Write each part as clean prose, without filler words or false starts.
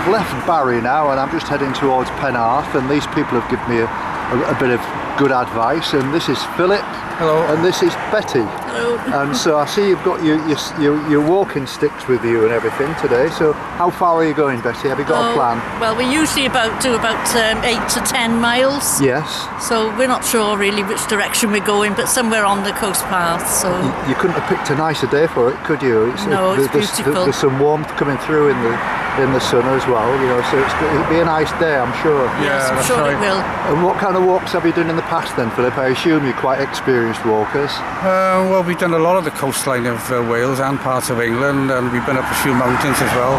left Barry now and I'm just heading towards Penarth, and these people have given me a bit of good advice, and this is Philip. Hello. And this is Betty. Hello. And so I see you've got your walking sticks with you and everything today. So how far are you going, Betty? Have you got a plan? Well, we usually do about 8 to 10 miles. Yes. So we're not sure really which direction we're going, but somewhere on the coast path. So you couldn't have picked a nicer day for it, could you? It's beautiful. There's some warmth coming through in the sun as well, so it'll be a nice day, I'm sure. Yes, I'm sure it will. And what kind of walks have you done in the past then, Philip? I assume you're quite experienced walkers. Well, we've done a lot of the coastline of Wales and parts of England, and we've been up a few mountains as well.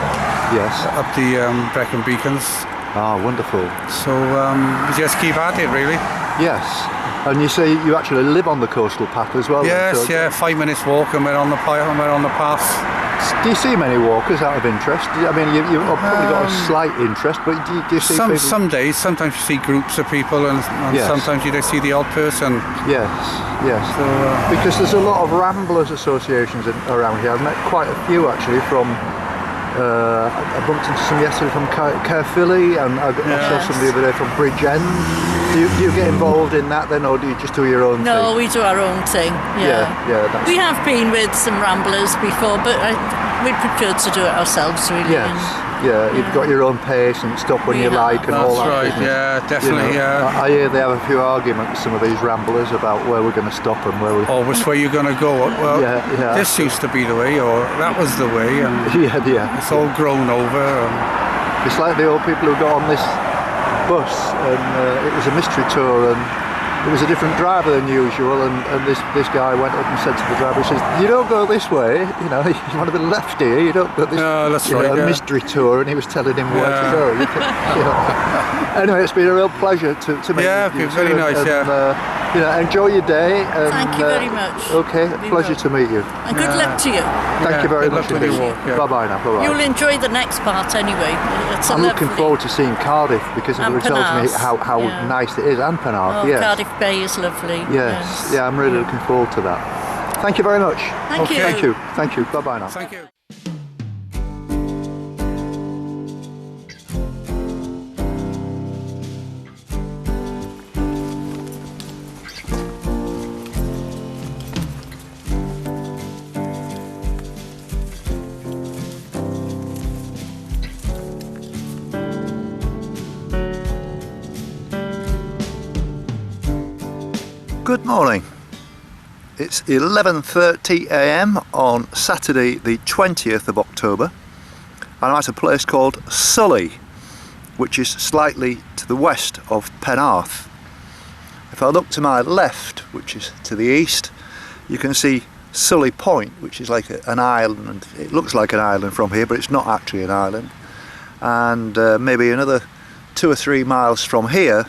Yes. Up the Brecon Beacons. Ah, wonderful. So we just keep at it, really. Yes. And you say you actually live on the coastal path as well? Yes, then, so 5 minutes walk and we're on the path. Do you see many walkers out of interest? I mean, you've probably got a slight interest, but do you see people? Some days, sometimes you see groups of people, and yes. Sometimes you just see the odd person. Yes. So, because there's a lot of ramblers associations around here. I've met quite a few actually from. I bumped into some yesterday from Caerphilly, and I saw some the other day from Bridgend. Do you get involved in that then, or do you just do your own thing? No, we do our own thing. Yeah. We have been with some ramblers before, but we prefer to do it ourselves, really. Yes. You've got your own pace and stop when you like and all that. That's right, yeah, definitely, I hear they have a few arguments, some of these ramblers, about where we're going to stop and where we... Or which way you're going to go. Well, this used to be the way, or that was the way, and it's all grown over. It's like the old people who got on this bus, and it was a mystery tour, and there was a different driver than usual, and this guy went up and said to the driver, he says, you don't go this way, you want to be left here, you don't go this a mystery tour, and he was telling him where to go. Anyway, it's been a real pleasure to meet you. Yeah, it's very nice, enjoy your day. And, thank you very much. Okay, pleasure to meet you. And good luck to you. Thank you very much indeed. Bye-bye now. Bye-bye. You'll enjoy the next part anyway. I'm looking forward to seeing Cardiff, because everyone tells me how nice it is, and Penarth. Oh, Cardiff Bay is lovely. Yes. I'm really looking forward to that. Thank you very much. Thank you. Bye-bye now. Thank you. Good morning. It's 11:30 a.m. on Saturday the 20th of October, and I'm at a place called Sully, which is slightly to the west of Penarth. If I look to my left, which is to the east, you can see Sully Point, which is like an island. It looks like an island from here, but it's not actually an island. And maybe another 2 or 3 miles from here,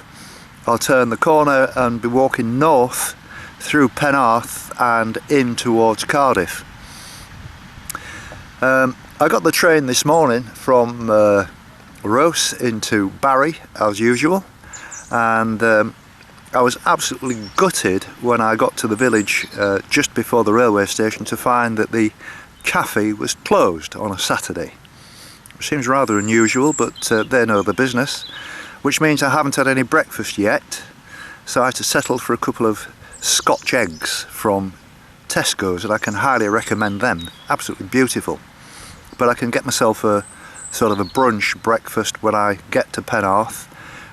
I'll turn the corner and be walking north through Penarth and in towards Cardiff. I got the train this morning from Ross into Barry as usual, and I was absolutely gutted when I got to the village just before the railway station to find that the cafe was closed on a Saturday. It seems rather unusual, but they know the business. Which means I haven't had any breakfast yet, so I had to settle for a couple of Scotch eggs from Tesco's, and I can highly recommend them. Absolutely beautiful. But I can get myself a sort of a brunch breakfast when I get to Penarth,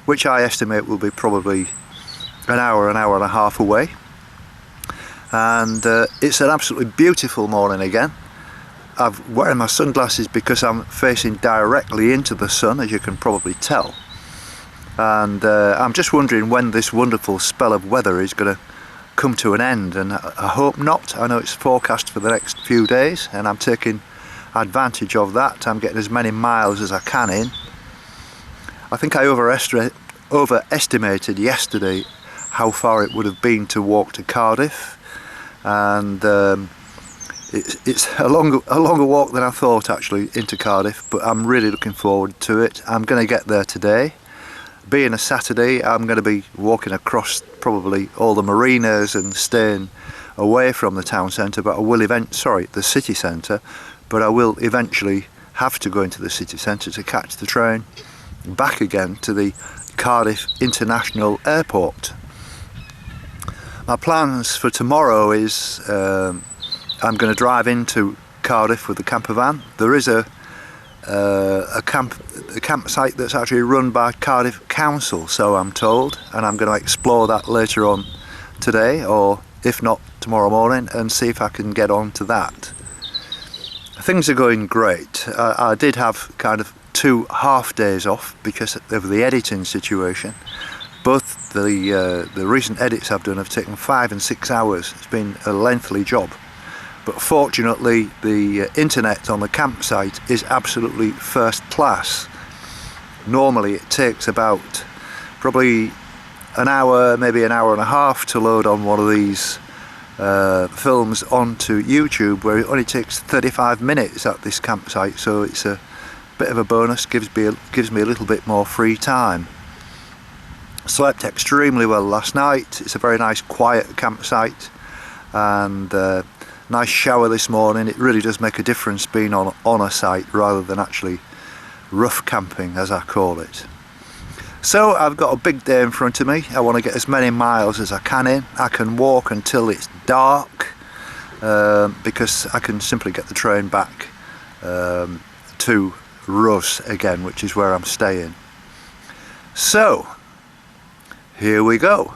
which I estimate will be probably an hour and a half away. And it's an absolutely beautiful morning again. I'm wearing my sunglasses because I'm facing directly into the sun, as you can probably tell. And I'm just wondering when this wonderful spell of weather is going to come to an end, and I hope not. I know it's forecast for the next few days, and I'm taking advantage of that. I'm getting as many miles as I can in. I think I overestimated yesterday how far it would have been to walk to Cardiff, and it's a longer walk than I thought actually into Cardiff, but I'm really looking forward to it. I'm going to get there today. Being a Saturday, I'm going to be walking across probably all the marinas and staying away from the town centre, but I will the city centre, but I will eventually have to go into the city centre to catch the train back again to the Cardiff International Airport. My plans for tomorrow is I'm going to drive into Cardiff with the camper van. There is a campsite that's actually run by Cardiff Council, so I'm told, and I'm going to explore that later on today, or if not tomorrow morning, and see if I can get on to that. Things are going great. I did have kind of 2 half days off because of the editing situation. Both the recent edits I've done have taken 5 and 6 hours. It's been a lengthy job. But fortunately the internet on the campsite is absolutely first class. Normally it takes about probably an hour, maybe an hour and a half to load on one of these films onto YouTube, where it only takes 35 minutes at this campsite, so it's a bit of a bonus, gives me a little bit more free time. Slept extremely well last night. It's a very nice quiet campsite, and nice shower this morning. It really does make a difference being on a site rather than actually rough camping, as I call it. So I've got a big day in front of me. I want to get as many miles as I can in. I can walk until it's dark because I can simply get the train back to Russ again, which is where I'm staying. So here we go.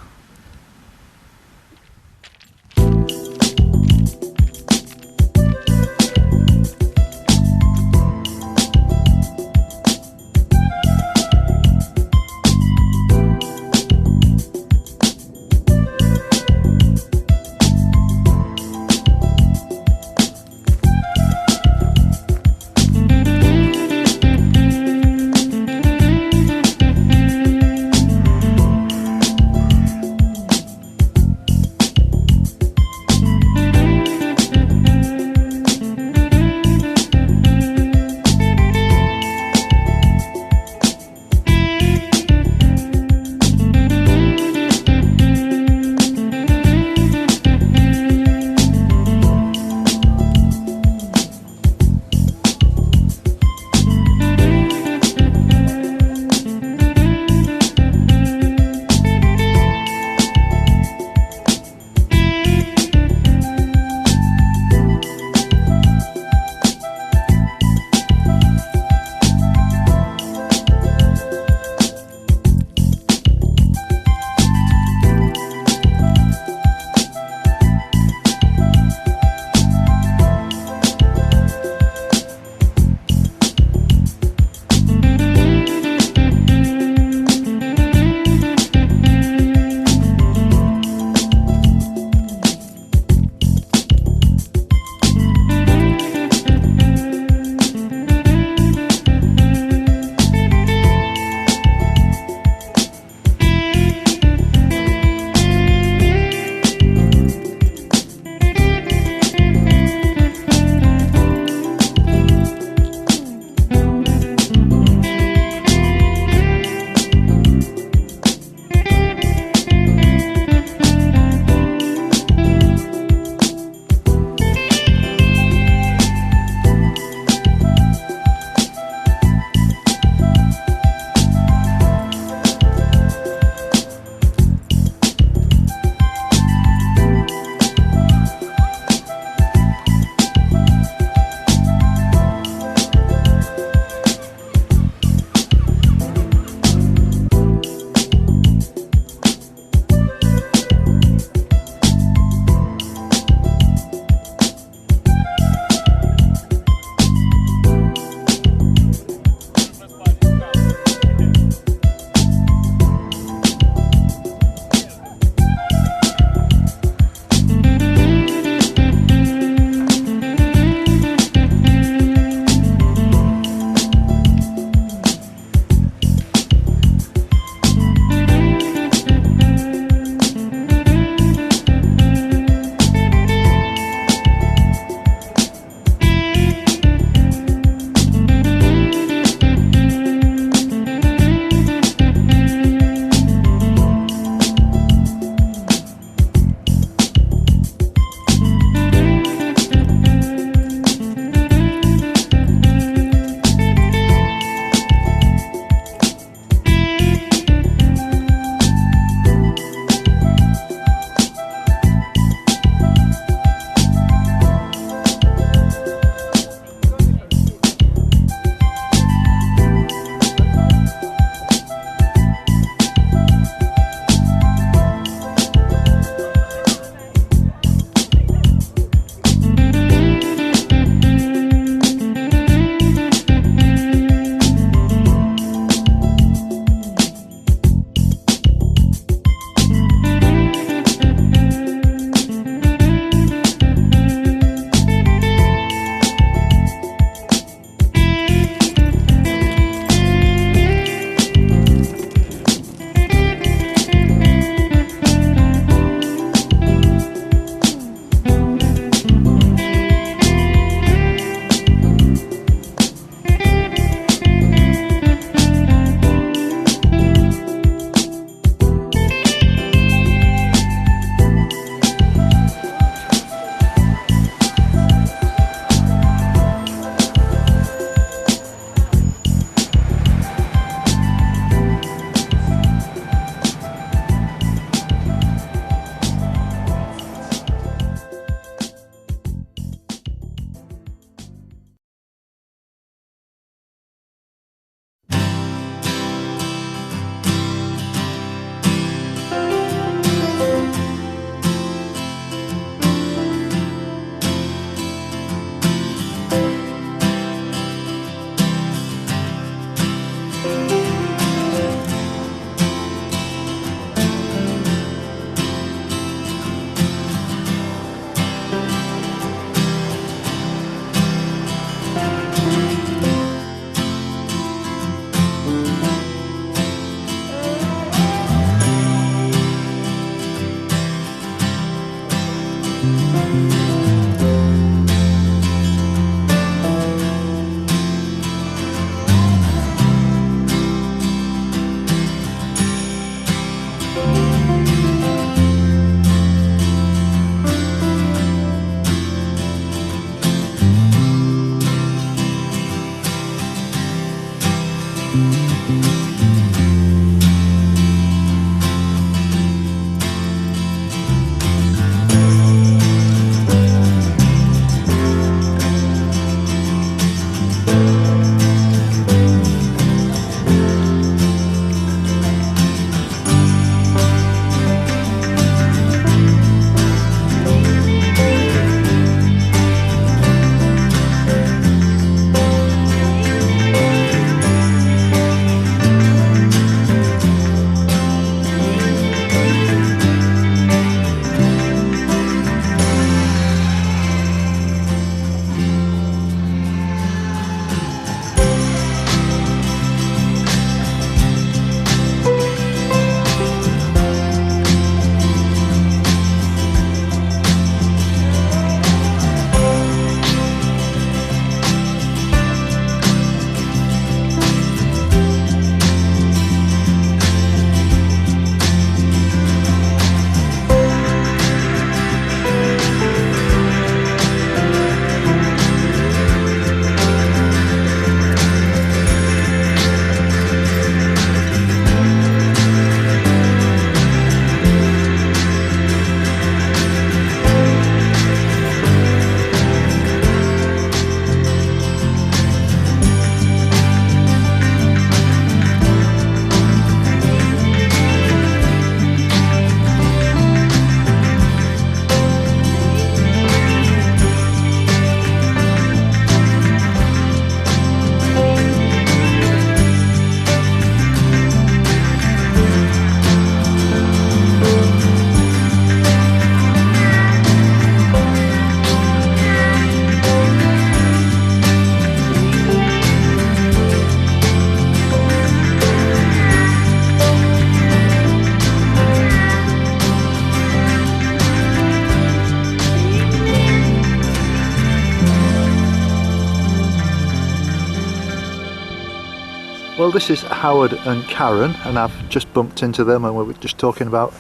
Well, this is Howard and Karen, and I've just bumped into them and we were just talking about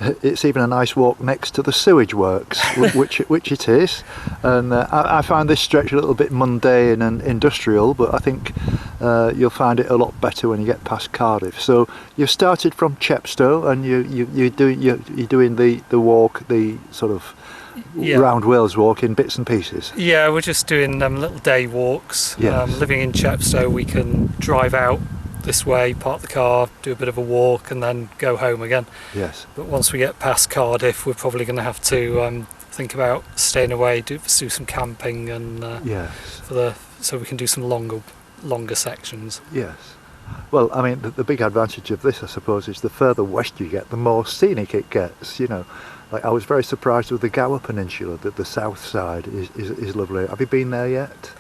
it's even a nice walk next to the sewage works, which it is. And I find this stretch a little bit mundane and industrial, but I think you'll find it a lot better when you get past Cardiff. So you've started from Chepstow, and you're doing the walk, the sort of round Wales walk in bits and pieces. Yeah, we're just doing little day walks. Yes. Living in Chepstow, we can drive out this way, park the car, do a bit of a walk, and then go home again. Yes. But once we get past Cardiff, we're probably going to have to think about staying away, do some camping, and yes, so we can do some longer sections. Yes. Well, I mean, the big advantage of this, I suppose, is the further west you get, the more scenic it gets. You know, like I was very surprised with the Gower Peninsula, that the south side is lovely. Have you been there yet?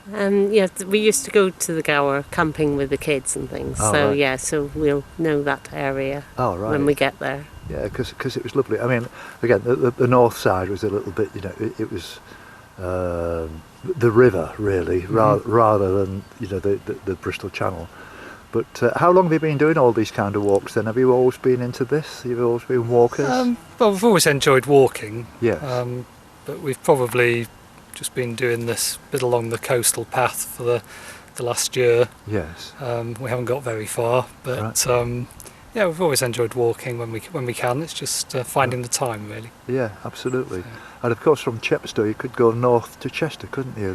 Yeah, we used to go to the Gower camping with the kids and things. Oh, so right. yeah, so we'll know that area when we get there. Yeah, because it was lovely. I mean, again, the north side was a little bit, you know, it was the river really, rather than, you know, the Bristol Channel. But how long have you been doing all these kind of walks then? Have you always been into this? You've always been walkers? Well, we've always enjoyed walking. Yes. But we've probably just been doing this bit along the coastal path for the last year. Yes. We haven't got very far, but right. Yeah, we've always enjoyed walking when we can. It's just finding the time, really. Yeah, absolutely. So. And of course, from Chepstow, you could go north to Chester, couldn't you?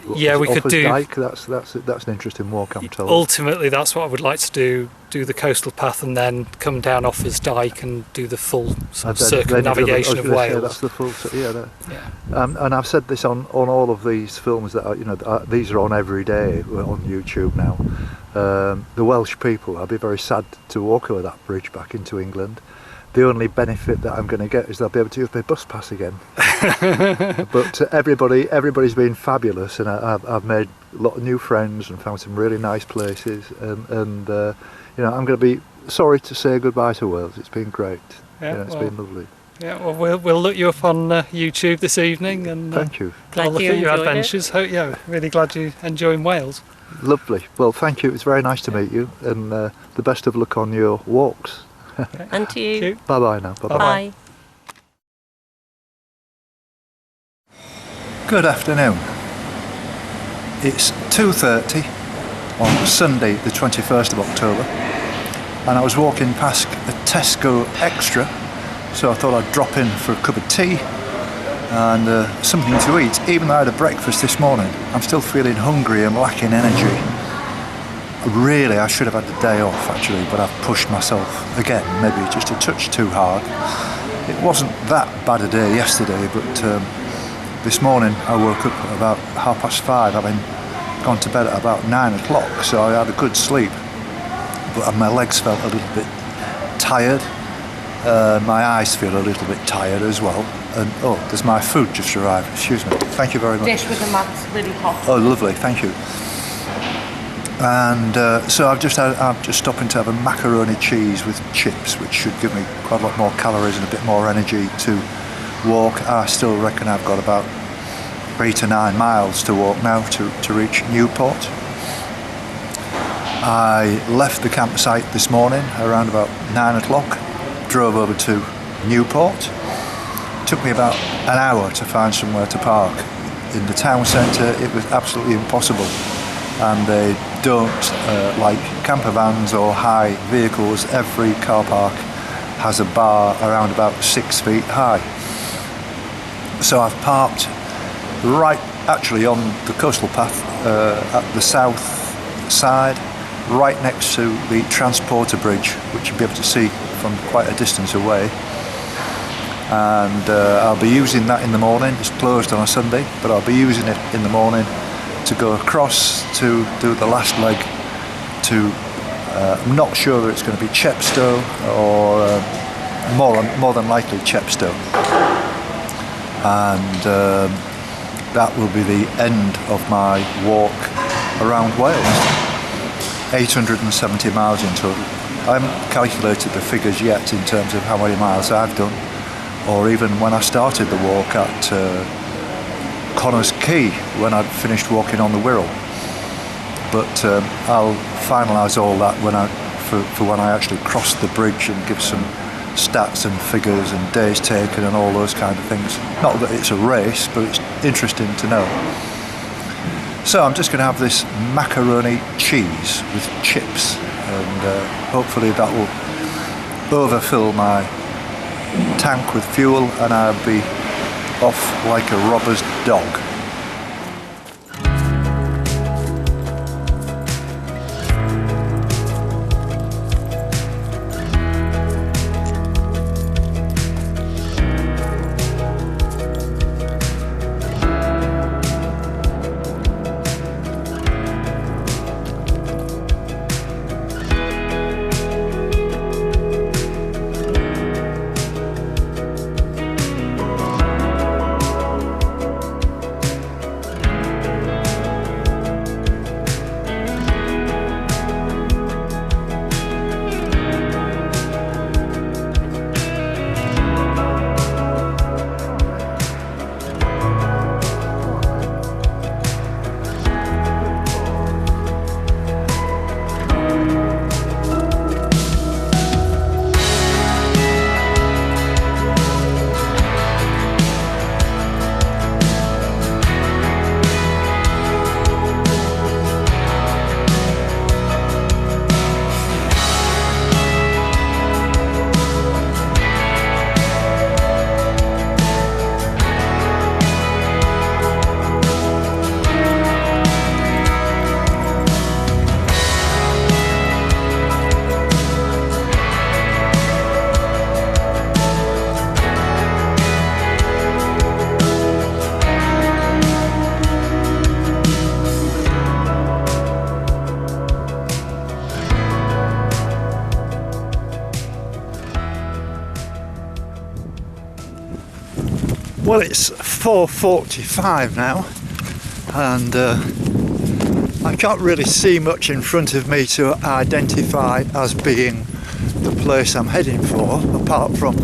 We could do. Dyke. That's an interesting walk, I'm told. Ultimately, that's what I would like to do. Do the coastal path and then come down Offers Dyke and do the full circumnavigation of Wales. That's the full. Yeah. And I've said this on all of these films that these are on every day on YouTube now. The Welsh people, I'll be very sad to walk over that bridge back into England. The only benefit that I'm going to get is they'll be able to use my bus pass again. But everybody's been fabulous, and I've made a lot of new friends and found some really nice places. And I'm going to be sorry to say goodbye to Wales. It's been great. Yeah, it's been lovely. Yeah, well, we'll look you up on YouTube this evening, and thank you. I'll look at your adventures. Really glad you're enjoying Wales. Lovely. Well, thank you. It was very nice to meet you, and the best of luck on your walks. And to you. Bye bye now. Bye bye. Bye. Good afternoon. It's 2:30 on Sunday the 21st of October, and I was walking past a Tesco Extra, so I thought I'd drop in for a cup of tea and something to eat. Even though I had a breakfast this morning, I'm still feeling hungry and lacking energy. Really, I should have had the day off actually, but I've pushed myself again, maybe just a touch too hard. It wasn't that bad a day yesterday, but this morning I woke up at about 5:30, having gone to bed at about 9 o'clock, so I had a good sleep, but my legs felt a little bit tired, my eyes feel a little bit tired as well, and oh, there's my food just arrived, excuse me, thank you very much. Dish with the mats, really hot. Oh, lovely, thank you. And so I'm just stopping to have a macaroni cheese with chips, which should give me quite a lot more calories and a bit more energy to walk. I still reckon I've got about 8 to 9 miles to walk now to reach Newport. I left the campsite this morning around about 9 o'clock, drove over to Newport. It took me about an hour to find somewhere to park. In the town centre it was absolutely impossible, and they don't like camper vans or high vehicles. Every car park has a bar around about 6 feet high. So I've parked right actually on the coastal path at the south side, right next to the transporter bridge, which you'll be able to see from quite a distance away. And I'll be using that in the morning. It's closed on a Sunday, but I'll be using it in the morning to go across to do the last leg to, I'm not sure that it's going to be Chepstow or more than likely Chepstow. And that will be the end of my walk around Wales. 870 miles in total. I haven't calculated the figures yet in terms of how many miles I've done, or even when I started the walk at Connors Quay when I'd finished walking on the Wirral. But I'll finalise all that for when I actually cross the bridge and give some stats and figures and days taken and all those kind of things. Not that it's a race, but it's interesting to know. So I'm just going to have this macaroni cheese with chips, and hopefully that will overfill my tank with fuel and I'll be off like a robber's dog. Well, it's 4:45 now, and I can't really see much in front of me to identify as being the place I'm heading for, apart from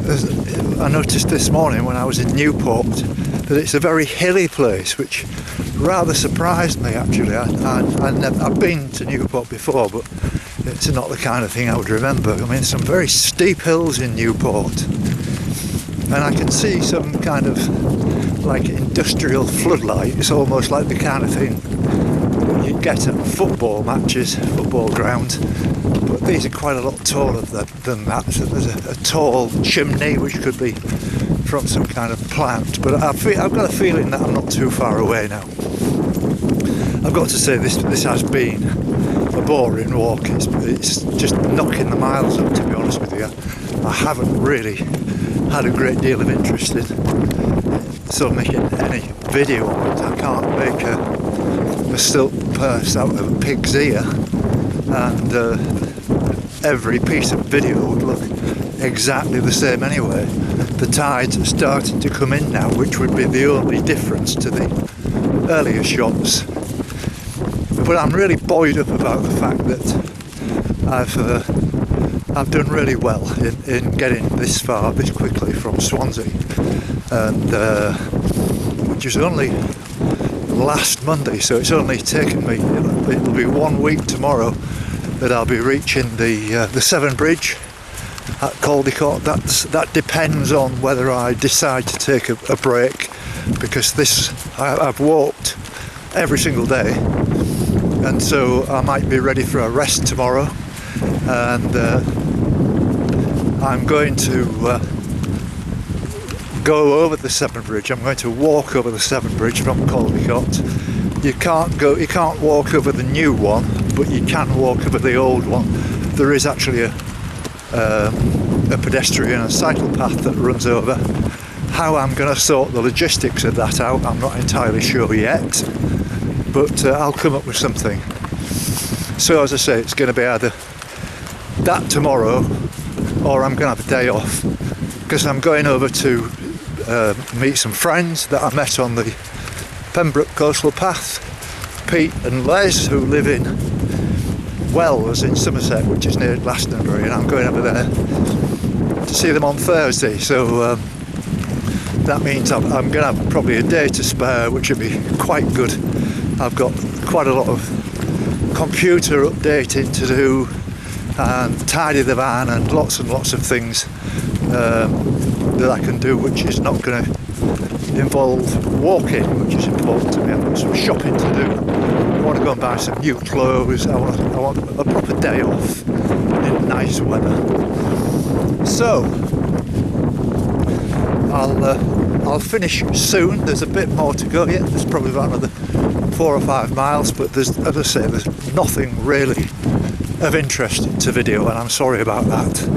I noticed this morning when I was in Newport that it's a very hilly place, which rather surprised me actually. I've been to Newport before, but it's not the kind of thing I would remember. I mean, some very steep hills in Newport, and I can see some kind of like industrial floodlight. It's almost like the kind of thing you get at football matches, football ground. But these are quite a lot taller than that. So there's a tall chimney which could be from some kind of plant. But I've got a feeling that I'm not too far away now. I've got to say this has been a boring walk. It's just knocking the miles up, to be honest with you. I haven't really had a great deal of interest in sort of making any video on it. I can't make a silk purse out of a pig's ear, and every piece of video would look exactly the same anyway. The tides are starting to come in now, which would be the only difference to the earlier shots. But I'm really buoyed up about the fact that I've done really well in getting this far this quickly from Swansea, and which is only last Monday, so it's only taken me, it'll be 1 week tomorrow that I'll be reaching the Severn Bridge at Caldicot. That depends on whether I decide to take a break, because I've walked every single day, and so I might be ready for a rest tomorrow, and I'm going to go over the Severn Bridge. I'm going to walk over the Severn Bridge from Caldicot. You can't walk over the new one, but you can walk over the old one. There is actually a pedestrian and cycle path that runs over. How I'm going to sort the logistics of that out, I'm not entirely sure yet, but I'll come up with something. So as I say, it's going to be either that tomorrow, or I'm going to have a day off, because I'm going over to meet some friends that I met on the Pembroke Coastal Path, Pete and Les, who live in Wells in Somerset, which is near Glastonbury, and I'm going over there to see them on Thursday. So that means I'm going to have probably a day to spare, which would be quite good. I've got quite a lot of computer updating to do, and tidy the van, and lots of things that I can do, which is not going to involve walking, which is important to me. I've got some shopping to do. I want to go and buy some new clothes. I want a proper day off in nice weather. So I'll finish soon. There's a bit more to go yet. There's probably about another 4 or 5 miles, but there's, as I say, there's nothing really of interest to video, and I'm sorry about that.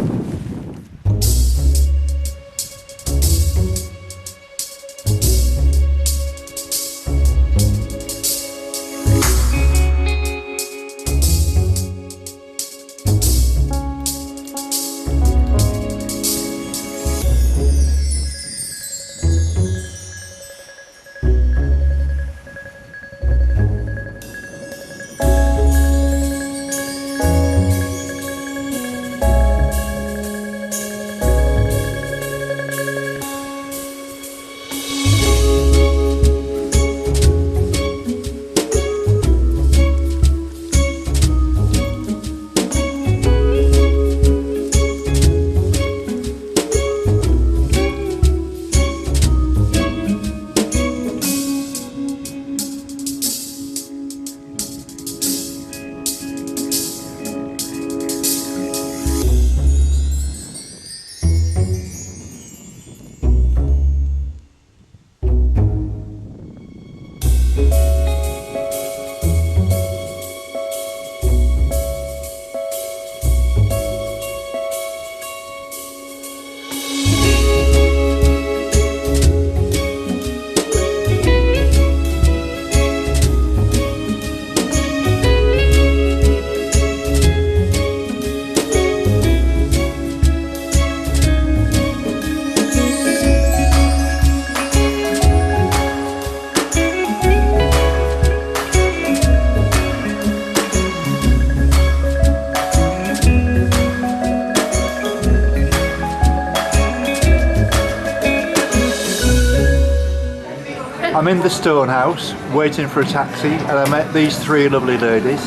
I'm in the Stonehouse waiting for a taxi, and I met these three lovely ladies.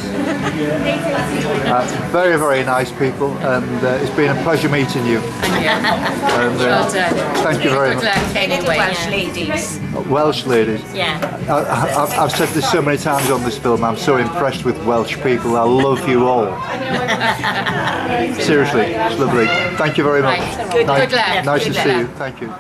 Very, very nice people, and it's been a pleasure meeting you. And, thank you very much. Anyway, Welsh ladies. Welsh ladies. Yeah. I've said this so many times on this film, I'm so impressed with Welsh people. I love you all. Seriously, it's lovely. Thank you very much. Good luck. Nice to see you. Thank you.